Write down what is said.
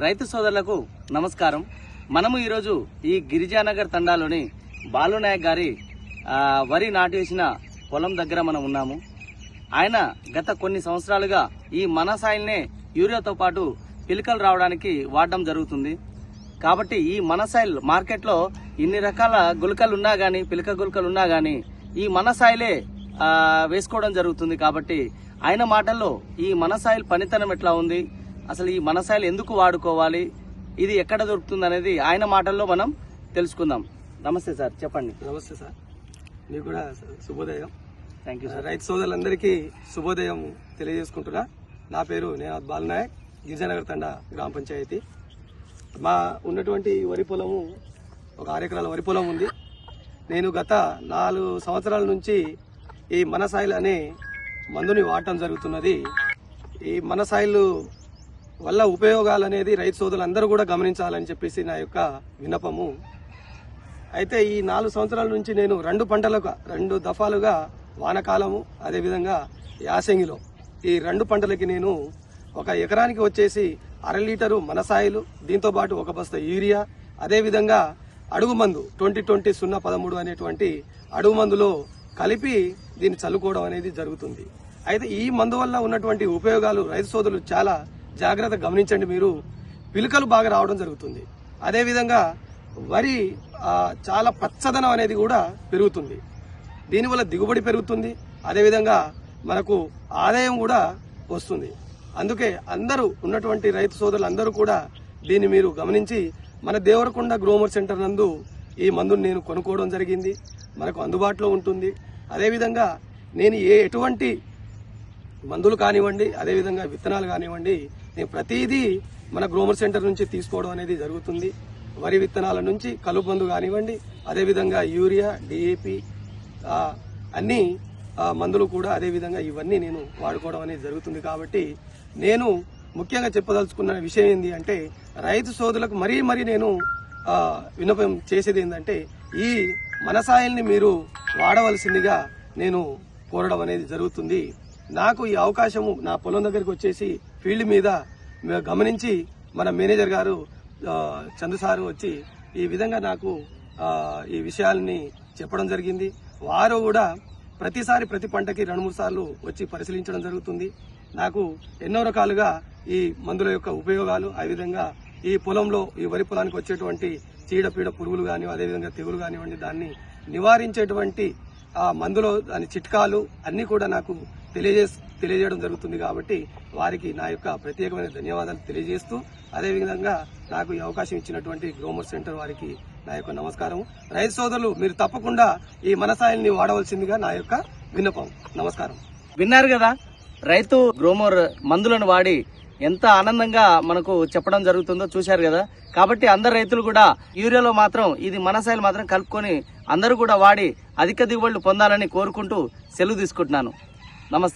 రైతు సోదరులకు నమస్కారం. మనము ఈరోజు ఈ గిరిజానగర్ తండాలోని బాలునాయక్ గారి వరి నాటేసిన పొలం దగ్గర మనం ఉన్నాము. ఆయన గత కొన్ని సంవత్సరాలుగా ఈ మనసాయిల్నే యూరియాతో పాటు పిలకలు రావడానికి వాడడం జరుగుతుంది. కాబట్టి ఈ మనసాయిల్ మార్కెట్లో ఇన్ని రకాల గుళికలు ఉన్నా గానీ, పిలక గుళికలు ఉన్నా గానీ ఈ మనసాయిలే వేసుకోవడం జరుగుతుంది. కాబట్టి ఆయన మాటల్లో ఈ మనసాయిల్ పనితనం ఎట్లా ఉంది, అసలు ఈ మనసాయిల్ ఎందుకు వాడుకోవాలి, ఇది ఎక్కడ దొరుకుతుంది అనేది ఆయన మాటల్లో మనం తెలుసుకుందాం. నమస్తే సార్, చెప్పండి. నమస్తే సార్, మీకు కూడా శుభోదయం. Thank you sir. రైతు సోదరులందరికీ శుభోదయం తెలియజేసుకుంటున్నా. నా పేరు బాలునాయక్, గిరిజానగర్ తండా గ్రామ పంచాయతీ. మా ఉన్నటువంటి వరి పొలము ఒక 6 ఎకరాల వరి పొలం ఉంది. నేను గత 4 సంవత్సరాల నుంచి ఈ మనసాయిల్ అనే మందుని వాడటం జరుగుతున్నది. ఈ మనసాయిల్ వల్ల ఉపయోగాలు అనేది రైతు సోదరులందరూ కూడా గమనించాలని చెప్పేసి నా యొక్క విన్నపము. అయితే ఈ 4 సంవత్సరాల నుంచి నేను 2 దఫాలుగా వానకాలము అదేవిధంగా యాసంగిలో ఈ 2 పంటలకి నేను ఒక ఎకరానికి వచ్చేసి 1/2 లీటరు మనసాయిలు, దీంతో పాటు 1 బస్తా యూరియా, అదేవిధంగా అడుగు మందు 20-20-0-13 అనేటువంటి అడుగు మందులో కలిపి దీన్ని చల్లుకోవడం అనేది జరుగుతుంది. అయితే ఈ మందు వల్ల ఉన్నటువంటి ఉపయోగాలు రైతు సోదరులు చాలా జాగ్రత్తగా గమనించండి. మీరు పిలకలు బాగా రావడం జరుగుతుంది. అదేవిధంగా వరి చాలా పచ్చదనం అనేది కూడా పెరుగుతుంది. దీనివల్ల దిగుబడి పెరుగుతుంది, అదేవిధంగా మనకు ఆదాయం కూడా వస్తుంది. అందుకే అందరూ ఉన్నటువంటి రైతు సోదరులు అందరూ కూడా దీన్ని మీరు గమనించి మన దేవరకొండ గ్రోమర్ సెంటర్ నందు ఈ మందుని నేను కొనుక్కోవడం జరిగింది. మనకు అందుబాటులో ఉంటుంది. అదేవిధంగా నేను ఎటువంటి మందులు కానివ్వండి, అదేవిధంగా విత్తనాలు కానివ్వండి, నేను ప్రతిదీ మన గ్రోమర్ సెంటర్ నుంచి తీసుకోవడం అనేది జరుగుతుంది. వరి విత్తనాల నుంచి కలుపు మందు కానివ్వండి, అదేవిధంగా యూరియా, డిఏపి అన్ని మందులు కూడా అదేవిధంగా ఇవన్నీ నేను వాడుకోవడం అనేది జరుగుతుంది. కాబట్టి నేను ముఖ్యంగా చెప్పదలుచుకున్న విషయం ఏంటి అంటే, రైతు సోదరులకు మరీ నేను విన్నపం చేసేది ఏంటంటే, ఈ మనసాయిల్ని మీరు వాడవలసిందిగా నేను కోరడం అనేది జరుగుతుంది. నాకు ఈ అవకాశము నా పొలం దగ్గరికి వచ్చేసి ఫీల్డ్ మీద గమనించి మన మేనేజర్ గారు చందు సారు వచ్చి ఈ విధంగా నాకు ఈ విషయాలని చెప్పడం జరిగింది. వారు కూడా ప్రతిసారి ప్రతి పంటకి 2-3 సార్లు వచ్చి పరిశీలించడం జరుగుతుంది. నాకు ఎన్నో రకాలుగా ఈ మందుల యొక్క ఉపయోగాలు, అదేవిధంగా ఈ పొలంలో ఈ వరి పొలానికి వచ్చేటువంటి చీడపీడ పురుగులు కానివ్వండి, అదేవిధంగా తెగులు కానివ్వండి, దాన్ని నివారించేటువంటి ఆ మందులో దాని చిట్కాలు అన్ని కూడా నాకు తెలియజేయడం జరుగుతుంది. కాబట్టి వారికి నా యొక్క ప్రత్యేకమైన ధన్యవాదాలు తెలియజేస్తూ, అదేవిధంగా నాకు ఈ అవకాశం ఇచ్చినటువంటి గ్రోమర్ సెంటర్ వారికి నా యొక్క నమస్కారం. రైతు సోదరులు మీరు తప్పకుండా ఈ మనసాయిల్ని వాడవలసిందిగా నా యొక్క విన్నపం. నమస్కారం. విన్నారు కదా, రైతు గ్రోమర్ మందులను వాడి ఎంత ఆనందంగా మనకు చెప్పడం జరుగుతుందో చూశారు కదా. కాబట్టి అందరు రైతులు కూడా యూరియాలో మాత్రం ఇది మనసాయిల్ మాత్రం కలుపుకొని అందరూ కూడా వాడి అధిక దిగుబడులు పొందాలని కోరుకుంటూ సెలవు తీసుకుంటున్నాను. నమస్తే.